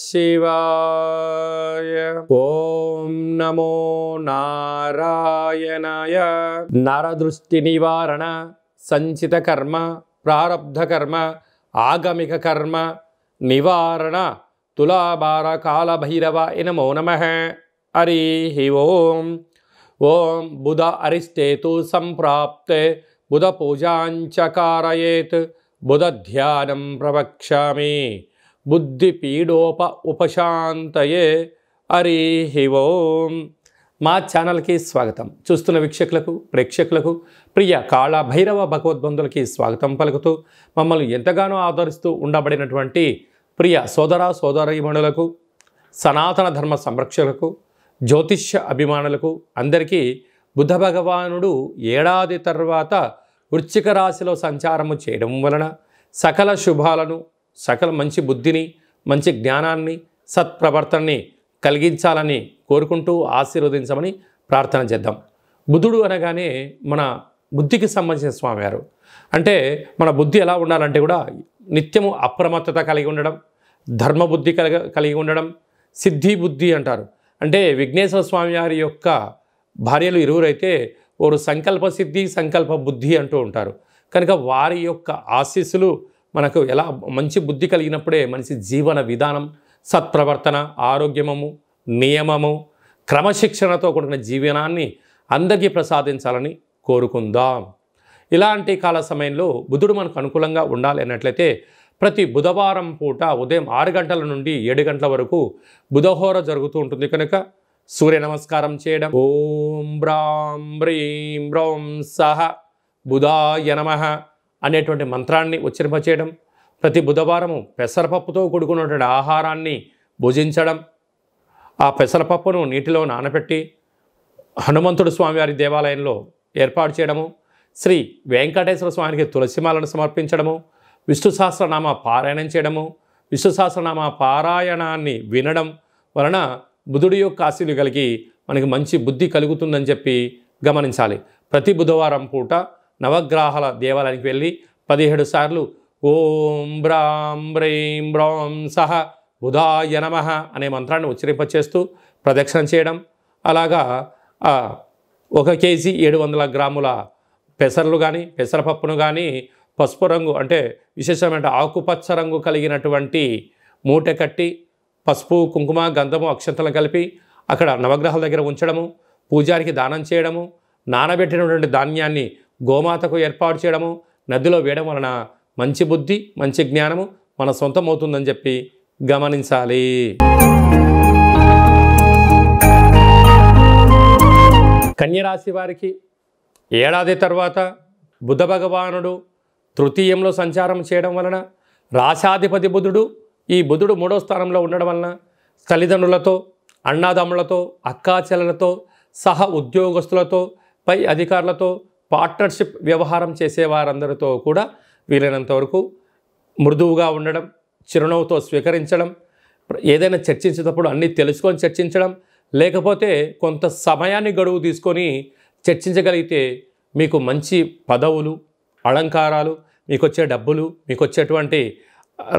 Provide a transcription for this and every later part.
శివాయ. ఓం నమో నారాయణాయ. నరదృష్టి నివారణ, సంచిత కర్మ, ప్రారబ్ధ కర్మ, ఆగమిక కర్మ నివారణ తులాభార కాళభైరవాయ నమో నమః. హరి ఓం. ఓం బుధ అరిష్టేతు సంప్రాప్తే బుధ పూజాంచ కారయేత్ బుధ ధ్యానం ప్రవక్ష్యామి బుద్ధి పీడోప ఉపశాంతయే. హరి ఓం. మా ఛానల్కి స్వాగతం. చూస్తున్న వీక్షకులకు, ప్రేక్షకులకు, ప్రియ కాళ భైరవ భగవద్బంధులకి స్వాగతం పలుకుతూ మమ్మల్ని ఎంతగానో ఆదరిస్తూ ఉండబడినటువంటి ప్రియ సోదర సోదరీమణులకు, సనాతన ధర్మ సంరక్షకులకు, జ్యోతిష్య అభిమానులకు అందరికీ బుధ భగవానుడు ఏడాది తర్వాత వృశ్చిక రాశిలో సంచారము చేయడం వలన సకల శుభాలను, సకల మంచి బుద్ధిని, మంచి జ్ఞానాన్ని, సత్ప్రవర్తనని కలిగించాలని కోరుకుంటూ ఆశీర్వదించమని ప్రార్థన చేద్దాం. బుధుడు అనగానే మన బుద్ధికి సంబంధించిన స్వామివారు. అంటే మన బుద్ధి ఎలా ఉండాలంటే కూడా నిత్యము అప్రమత్తత కలిగి ఉండడం, ధర్మబుద్ధి కలిగి ఉండడం, సిద్ధి బుద్ధి అంటారు. అంటే విఘ్నేశ్వర స్వామివారి యొక్క భార్యలు ఇరువురైతే వారు సంకల్ప సిద్ధి, సంకల్ప బుద్ధి అంటూ ఉంటారు. కనుక వారి యొక్క ఆశీస్సులు మనకు ఎలా మంచి బుద్ధి కలిగినప్పుడే మనిషి జీవన విధానం, సత్ప్రవర్తన, ఆరోగ్యము, నియమము, క్రమశిక్షణతో కూడిన జీవనాన్ని అందరికీ ప్రసాదించాలని కోరుకుందాం. ఇలాంటి కాల సమయంలో బుధుడు మనకు అనుకూలంగా ఉండాలి అన్నట్లయితే ప్రతి బుధవారం పూట ఉదయం 6 గంటల నుండి 7 గంటల వరకు బుధహోర జరుగుతూ ఉంటుంది. కనుక సూర్య నమస్కారం చేయడం, ఓం బ్రాం బ్రీం బ్రౌం సహ బుధాయ నమః అనేటువంటి మంత్రాన్ని ఉచ్చరింపచేయడం, ప్రతి బుధవారము పెసరపప్పుతో కూడుకున్నటువంటి ఆహారాన్ని భుజించడం, ఆ పెసరపప్పును నీటిలో నానబెట్టి హనుమంతుడు స్వామివారి దేవాలయంలో ఏర్పాటు చేయడము, శ్రీ వెంకటేశ్వర స్వామికి తులసిమాలను సమర్పించడము, విష్ణు సహస్రనామ పారాయణం చేయడము, విష్ణు సహస్రనామ పారాయణాన్ని వినడం వలన బుధుడి యొక్క ఆశీలు కలిగి మనకి మంచి బుద్ధి కలుగుతుందని చెప్పి గమనించాలి. ప్రతి బుధవారం పూట నవగ్రహాల దేవాలయానికి వెళ్ళి 17 సార్లు ఓం బ్రాం బ్రీం బ్రౌం సహ బుధాయ నమః అనే మంత్రాన్ని ఉచ్చరింపచేస్తూ ప్రదక్షిణ చేయడం, అలాగా 1 కేజీ 700 గ్రాముల పెసర్లు కానీ పెసరపప్పును కానీ పసుపు రంగు అంటే విశేషమైన ఆకుపచ్చ రంగు కలిగినటువంటి మూట కట్టి పసుపు, కుంకుమ, గంధము, అక్షంతలు కలిపి అక్కడ నవగ్రహాల దగ్గర ఉంచడము, పూజారికి దానం చేయడము, నానబెట్టినటువంటి ధాన్యాన్ని గోమాతకు ఏర్పాటు చేయడము, నదిలో వేయడం వలన మంచి బుద్ధి, మంచి జ్ఞానము మన సొంతం అవుతుందని చెప్పి గమనించాలి. కన్యరాశి వారికి ఏడాది తర్వాత బుధ భగవానుడు తృతీయంలో సంచారం చేయడం వలన రాశాధిపతి బుధుడు, ఈ బుధుడు 3వ స్థానంలో ఉండడం వలన తల్లిదండ్రులతో, అన్నాదమ్ములతో, అక్కాచెల్లెలతో, సహ ఉద్యోగస్తులతో, పై అధికారులతో, పార్ట్నర్షిప్ వ్యవహారం చేసేవారందరితో కూడా వీలైనంత వరకు మృదువుగా ఉండడం, చిరునవ్వుతో స్వీకరించడం, ఏదైనా చర్చించేటప్పుడు అన్నీ తెలుసుకొని చర్చించడం, లేకపోతే కొంత సమయాన్ని గడువు తీసుకొని చర్చించగలిగితే మీకు మంచి పదవులు, అలంకారాలు, మీకు వచ్చే డబ్బులు, మీకు వచ్చేటువంటి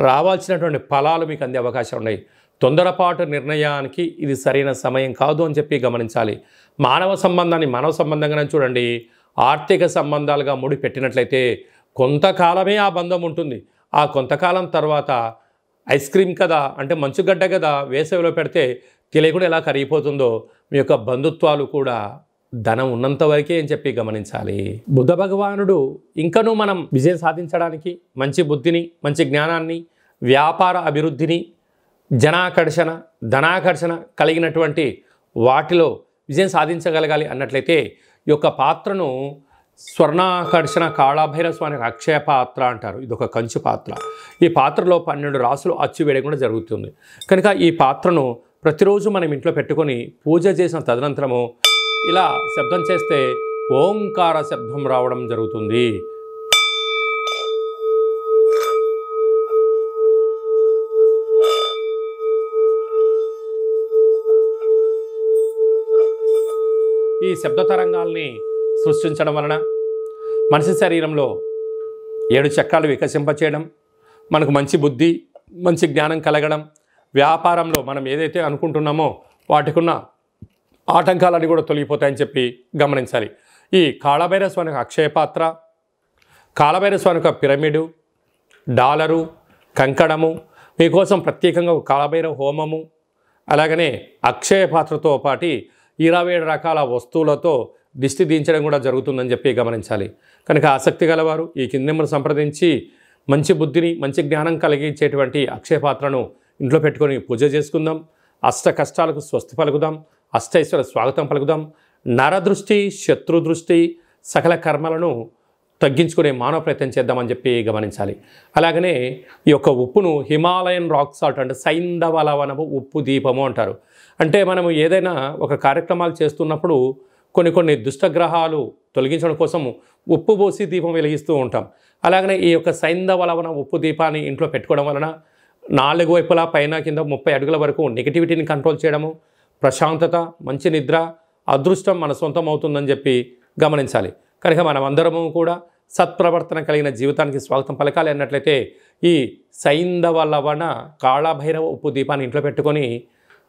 రావాల్సినటువంటి ఫలాలు మీకు అందే అవకాశం ఉన్నాయి. తొందరపాటు నిర్ణయానికి ఇది సరైన సమయం కాదు అని చెప్పి గమనించాలి. మానవ సంబంధాన్ని మానవ సంబంధంగానే చూడండి. ఆర్థిక సంబంధాలుగా ముడి పెట్టినట్లయితే కొంతకాలమే ఆ బంధం ఉంటుంది. ఆ కొంతకాలం తర్వాత ఐస్ క్రీమ్ కదా, అంటే మంచుగడ్డ కదా, వేసవిలో పెడితే తెలియకుండా ఎలా కరిగిపోతుందో మీ యొక్క బంధుత్వాలు కూడా ధనం ఉన్నంత వరకే అని చెప్పి గమనించాలి. బుధ భగవానుడు ఇంకనూ మనం విజయం సాధించడానికి మంచి బుద్ధిని, మంచి జ్ఞానాన్ని, వ్యాపార అభివృద్ధిని, జనాకర్షణ, ధనాకర్షణ కలిగినటువంటి వాటిలో విజయం సాధించగలగాలి అన్నట్లయితే ఈ యొక్క పాత్రను స్వర్ణాకర్షణ కాళభైరవ స్వామికి అక్షయ పాత్ర అంటారు. ఇది ఒక కంచు పాత్ర. ఈ పాత్రలో 12 రాసులు అచ్చు వేయడం కూడా జరుగుతుంది. కనుక ఈ పాత్రను ప్రతిరోజు మనం ఇంట్లో పెట్టుకొని పూజ చేసిన తదనంతరము ఇలా శబ్దం చేస్తే ఓంకార శబ్దం రావడం జరుగుతుంది. ఈ శబ్ద తరంగాల్ని సృష్టించడం వలన మనిషి శరీరంలో 7 చక్రాలు వికసింపచేయడం, మనకు మంచి బుద్ధి, మంచి జ్ఞానం కలగడం, వ్యాపారంలో మనం ఏదైతే అనుకుంటున్నామో వాటికున్న ఆటంకాలన్నీ కూడా తొలగిపోతాయని చెప్పి గమనించాలి. ఈ కాళభైరవ స్వామి యొక్క అక్షయపాత్ర, కాళభైరవ స్వామి యొక్క పిరమిడు, డాలరు, కంకణము, మీకోసం ప్రత్యేకంగా ఒక కాళభైరవ హోమము, అలాగనే అక్షయ పాత్రతో పాటు 27 రకాల వస్తువులతో దిష్టి దించడం కూడా జరుగుతుందని చెప్పి గమనించాలి. కనుక ఆసక్తి గలవారు ఈ కింది నెంబర్ సంప్రదించి మంచి బుద్ధిని, మంచి జ్ఞానం కలిగించేటువంటి అక్షయ పాత్రను ఇంట్లో పెట్టుకొని పూజ చేసుకుందాం. అష్ట కష్టాలకు స్వస్తి పలుకుదాం, అష్టైశ్వర స్వాగతం పలుకుదాం. నరదృష్టి, శత్రుదృష్టి, సకల కర్మలను తగ్గించుకునే మానవ ప్రయత్నం చేద్దామని చెప్పి గమనించాలి. అలాగనే ఈ యొక్క ఉప్పును హిమాలయన్ రాక్ సాల్ట్ అంటే సైంధవ లవణము ఉప్పు దీపము అంటారు. అంటే మనము ఏదైనా ఒక కార్యక్రమాలు చేస్తున్నప్పుడు కొన్ని దుష్టగ్రహాలు తొలగించడం కోసం ఉప్పు పోసి దీపం వెలిగిస్తూ ఉంటాం. అలాగనే ఈ యొక్క సైంధవ లవణ ఉప్పు దీపాన్ని ఇంట్లో పెట్టుకోవడం వలన 4 వైపులా పైన కింద 30 అడుగుల వరకు నెగిటివిటీని కంట్రోల్ చేయడము, ప్రశాంతత, మంచి నిద్ర, అదృష్టం మన సొంతం అవుతుందని చెప్పి గమనించాలి. కనుక మనమందరము కూడా సత్ప్రవర్తన కలిగిన జీవితానికి స్వాగతం పలకాలి అన్నట్లయితే ఈ సైంధవ లవణ కాళభైరవ ఉప్పు దీపాన్ని ఇంట్లో పెట్టుకొని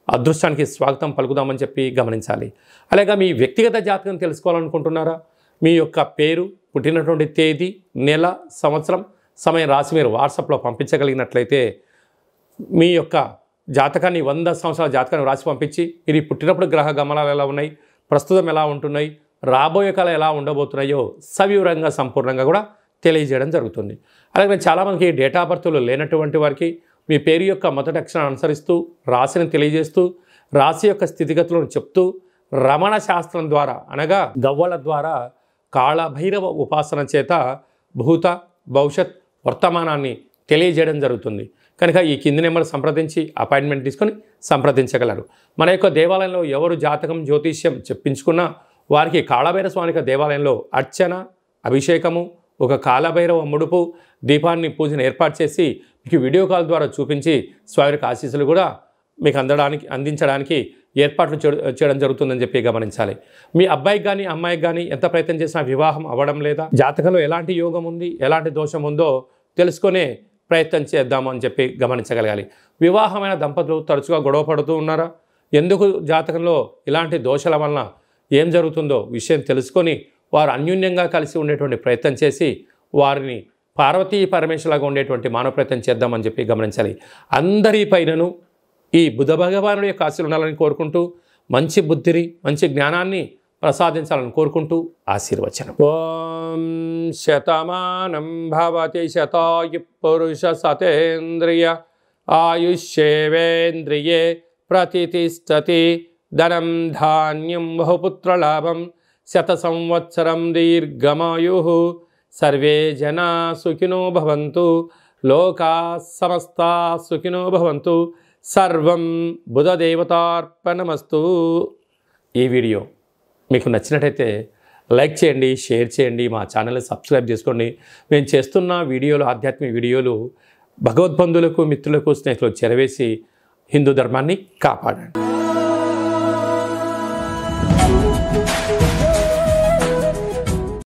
అదృష్టానికి స్వాగతం పలుకుదామని చెప్పి గమనించాలి. అలాగే మీ వ్యక్తిగత జాతకం తెలుసుకోవాలనుకుంటున్నారా? మీ యొక్క పేరు, పుట్టినటువంటి తేదీ, నెల, సంవత్సరం, సమయం రాసి మీరు వాట్సాప్లో పంపించగలిగినట్లయితే మీ యొక్క జాతకాన్ని 100 సంవత్సరాల జాతకాన్ని రాసి పంపించి మీరు పుట్టినప్పుడు గ్రహ గమనాలు ఎలా ఉన్నాయి, ప్రస్తుతం ఎలా ఉంటున్నాయి, రాబోయే కాలం ఎలా ఉండబోతున్నాయో సవివరంగా సంపూర్ణంగా కూడా తెలియజేయడం జరుగుతుంది. అలాగే చాలామందికి డేటా ఆఫ్ బర్త్లు లేనటువంటి వారికి మీ పేరు యొక్క మొదటి అక్షరాన్ని అనుసరిస్తూ రాశిని తెలియజేస్తూ రాశి యొక్క స్థితిగతులను చెప్తూ రమణ శాస్త్రం ద్వారా అనగా గవ్వల ద్వారా కాళభైరవ ఉపాసన చేత భూత, భవిష్యత్, వర్తమానాన్ని తెలియజేయడం జరుగుతుంది. కనుక ఈ కింది నెంబర్ సంప్రదించి అపాయింట్మెంట్ తీసుకొని సంప్రదించగలరు. మన యొక్క దేవాలయంలో ఎవరు జాతకం, జ్యోతిష్యం చెప్పించుకున్నా వారికి కాళభైరవ స్వామి యొక్క దేవాలయంలో అర్చన, అభిషేకము, ఒక కాళభైరవ ముడుపు, దీపాన్ని పూజను ఏర్పాటు చేసి మీకు వీడియో కాల్ ద్వారా చూపించి స్వామి యొక్క ఆశీస్సులు కూడా మీకు అందించడానికి ఏర్పాట్లు చేయడం జరుగుతుందని చెప్పి గమనించాలి. మీ అబ్బాయికి కానీ అమ్మాయికి కానీ ఎంత ప్రయత్నం చేసినా వివాహం అవ్వడం లేదా, జాతకంలో ఎలాంటి యోగం ఉంది, ఎలాంటి దోషం ఉందో తెలుసుకునే ప్రయత్నం చేద్దాము అని చెప్పి గమనించగలగాలి. వివాహమైన దంపతులు తరచుగా గొడవ పడుతూ ఉన్నారా? ఎందుకు జాతకంలో ఇలాంటి దోషాల వలన ఏం జరుగుతుందో విషయం తెలుసుకొని వారు అన్యోన్యంగా కలిసి ఉండేటువంటి ప్రయత్నం చేసి వారిని పార్వతీ పరమేశ్వరులాగా ఉండేటువంటి మానవ ప్రయత్నం చేద్దామని చెప్పి గమనించాలి. అందరి పైనను ఈ బుధ భగవానుడి యొక్క ఆశీస్సులు ఉండాలని కోరుకుంటూ మంచి బుద్ధిని, మంచి జ్ఞానాన్ని ప్రసాదించాలని కోరుకుంటూ ఆశీర్వచనం. ఓం శతమానం భవతి శతాయు పురుష సతేంద్రియ ఆయుష్యేవేంద్రియే ప్రతిష్టతి ధనం ధాన్యం బహుపుత్రలాభం శత సంవత్సరం దీర్ఘమాయు సర్వే జనా సుఖినో భవంతు లోకా సమస్తా సుఖినో భవంతు సర్వం బుధదేవతార్పణమస్తు. ఈ వీడియో మీకు నచ్చినట్టయితే లైక్ చేయండి, షేర్ చేయండి, మా ఛానల్ని సబ్స్క్రైబ్ చేసుకోండి. మేము చేస్తున్న వీడియోలు, ఆధ్యాత్మిక వీడియోలు భగవద్బంధువులకు, మిత్రులకు, స్నేహితులకు చేరవేసి హిందూ ధర్మాన్ని కాపాడండి.